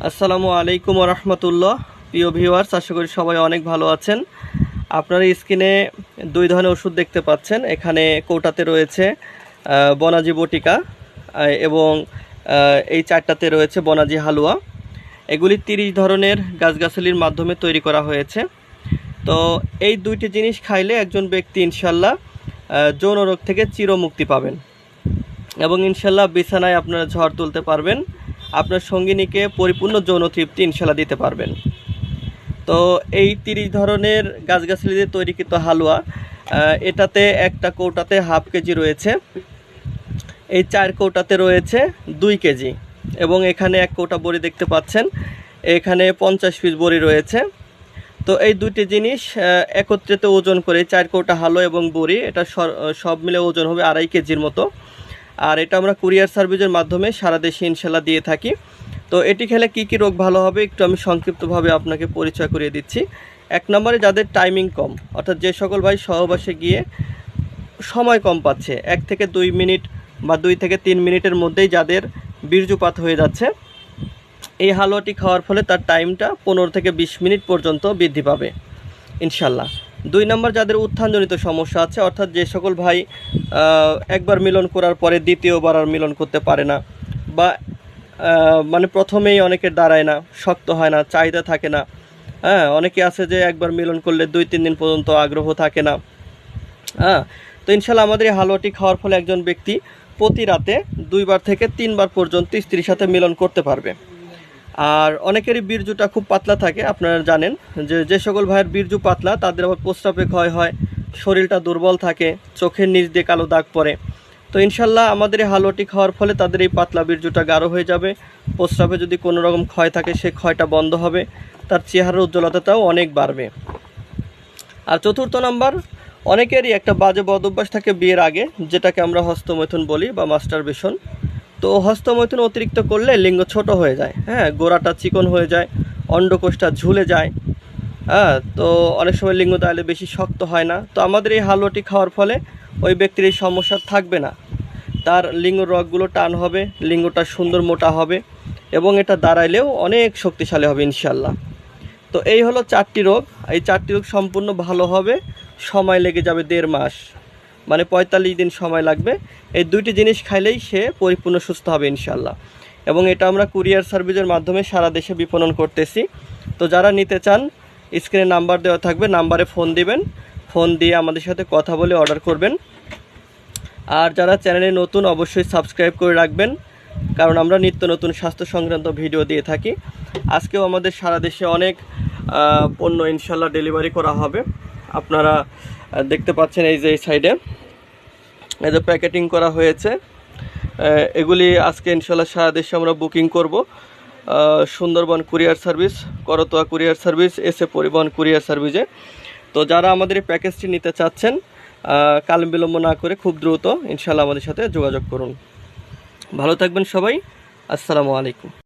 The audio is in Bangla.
আসসালামু আলাইকুম ওয়া রাহমাতুল্লাহ। প্রিয় ভিউয়ার্স, আশা করি সবাই অনেক ভালো আছেন। আপনারা স্ক্রিনে দুই ধরনের ওষুধ দেখতে পাচ্ছেন। এখানে কৌটাতে রয়েছে বনাজি বটিকা এবং এই চারটাতে রয়েছে বনাজি হালুয়া। এগুলি 30 ধরনের গাছগাছালির মাধ্যমে তৈরি করা হয়েছে। তো এই দুইটি জিনিস খাইলে একজন ব্যক্তি ইনশাল্লাহ যৌন রোগ থেকে চিরমুক্তি পাবেন এবং ইনশাল্লাহ বিছানায় আপনারা ঝড় তুলতে পারবেন, আপনার সঙ্গিনীকে পরিপূর্ণ যৌন তৃপ্তি ইনশাল্লাহ দিতে পারবেন। তো এই 30 ধরনের গাছগাছালি দিয়ে তৈরিকৃত হালুয়া, এটাতে একটা কৌটাতে হাফ কেজি রয়েছে, এই 4 কৌটাতে রয়েছে 2 কেজি এবং এখানে এক কৌটা বড়ি দেখতে পাচ্ছেন, এখানে 50 পিস বড়ি রয়েছে। তো এই দুইটি জিনিস একত্রিত ওজন করে 4 কৌটা হালুয়া এবং বড়ি, এটা সব মিলে ওজন হবে 2.5 কেজির মতো। আর এটা আমরা কুরিয়ার সার্ভিসের মাধ্যমে সারা দেশে ইনশাল্লাহ দিয়ে থাকি। তো এটি খেলে কি কি রোগ ভালো হবে একটু আমি সংক্ষিপ্তভাবে আপনাকে পরিচয় করিয়ে দিচ্ছি। 1 নম্বরে যাদের টাইমিং কম, অর্থাৎ যে সকল ভাই সহবাসে গিয়ে সময় কম পাচ্ছে, 1 থেকে 2 মিনিট বা 2 থেকে 3 মিনিটের মধ্যেই যাদের বীর্যপাত হয়ে যাচ্ছে, এই হালুয়াটি খাওয়ার ফলে তার টাইমটা 15 থেকে 20 মিনিট পর্যন্ত বৃদ্ধি পাবে ইনশাল্লাহ। 2 নম্বর যাদের উত্থানজনিত সমস্যা আছে, অর্থাৎ যে সকল ভাই একবার মিলন করার পরে দ্বিতীয়বার আর মিলন করতে পারে না, বা মানে প্রথমেই অনেকের দাঁড়ায় না, শক্ত হয় না, চাহিদা থাকে না। হ্যাঁ, অনেকে আছে যে একবার মিলন করলে 2-3 দিন পর্যন্ত আগ্রহ থাকে না। হ্যাঁ, তো ইনশাল্লাহ আমাদের এই হালুয়াটি খাওয়ার ফলে একজন ব্যক্তি প্রতি রাতে 2 বার থেকে 3 বার পর্যন্ত স্ত্রীর সাথে মিলন করতে পারবে। আর অনেকেরই বীর্যটা খুব পাতলা থাকে, আপনারা জানেন যে সকল ভাইয়ের বীর্য পাতলা তাদের আবার প্রস্রাবে ক্ষয় হয়, শরীরটা দুর্বল থাকে, চোখের নিচ দিয়ে কালো দাগ পড়ে। তো ইনশাল্লাহ আমাদের এই হালুয়াটি খাওয়ার ফলে তাদের এই পাতলা বীর্যটা গাঢ় হয়ে যাবে, প্রস্রাবে যদি কোনো রকম ক্ষয় থাকে সেই ক্ষয়টা বন্ধ হবে, তার চেহারার উজ্জ্বলতাটাও অনেক বাড়বে। আর 4র্থ নাম্বার, অনেকেরই একটা বাজে বদ অভ্যাস থাকে বিয়ের আগে, যেটাকে আমরা হস্তমৈথুন বলি বা মাস্টারবেশন। তো হস্তমৈথুন অতিরিক্ত করলে লিঙ্গ ছোট হয়ে যায়, হ্যাঁ, গোড়াটা চিকন হয়ে যায়, অন্ডকোষটা ঝুলে যায়। হ্যাঁ, তো অনেক সময় লিঙ্গ দাঁড়ালে বেশি শক্ত হয় না। তো আমাদের এই হালুয়াটি খাওয়ার ফলে ওই ব্যক্তির এই সমস্যা থাকবে না, তার লিঙ্গ রগগুলো টান হবে, লিঙ্গটা সুন্দর মোটা হবে এবং এটা দাঁড়াইলেও অনেক শক্তিশালী হবে ইনশাল্লাহ। তো এই হলো 4টি রোগ। এই 4টি রোগ সম্পূর্ণ ভালো হবে, সময় লেগে যাবে 1.5 মাস, মানে 45 দিন সময় লাগবে। এই 2টি জিনিস খাইলেই সে পরিপূর্ণ সুস্থ হবে ইনশাল্লাহ। এবং এটা আমরা কুরিয়ার সার্ভিসের মাধ্যমে সারা দেশে বিপণন করতেছি। তো যারা নিতে চান, স্ক্রিনে নাম্বার দেওয়া থাকবে, নাম্বারে ফোন দিবেন, ফোন দিয়ে আমাদের সাথে কথা বলে অর্ডার করবেন। আর যারা চ্যানেলে নতুন, অবশ্যই সাবস্ক্রাইব করে রাখবেন, কারণ আমরা নিত্য নতুন স্বাস্থ্য সংক্রান্ত ভিডিও দিয়ে থাকি। আজকেও আমাদের সারা দেশে অনেক পণ্য ইনশাল্লাহ ডেলিভারি করা হবে। আপনারা দেখতে পাচ্ছেন এই যে এই সাইডে এই যে প্যাকেটিং করা হয়েছে, এগুলি আজকে ইনশাল্লাহ সারা দেশে আমরা বুকিং করব। Sundarban courier service, Karatoya courier service, SA পরিবহন কুরিয়ার সার্ভিসে। তো যারা আমাদের এই প্যাকেজটি নিতে চাচ্ছেন, কাল বিলম্ব না করে খুব দ্রুত ইনশাল্লাহ আমাদের সাথে যোগাযোগ করুন। ভালো থাকবেন সবাই, আসসালামু আলাইকুম।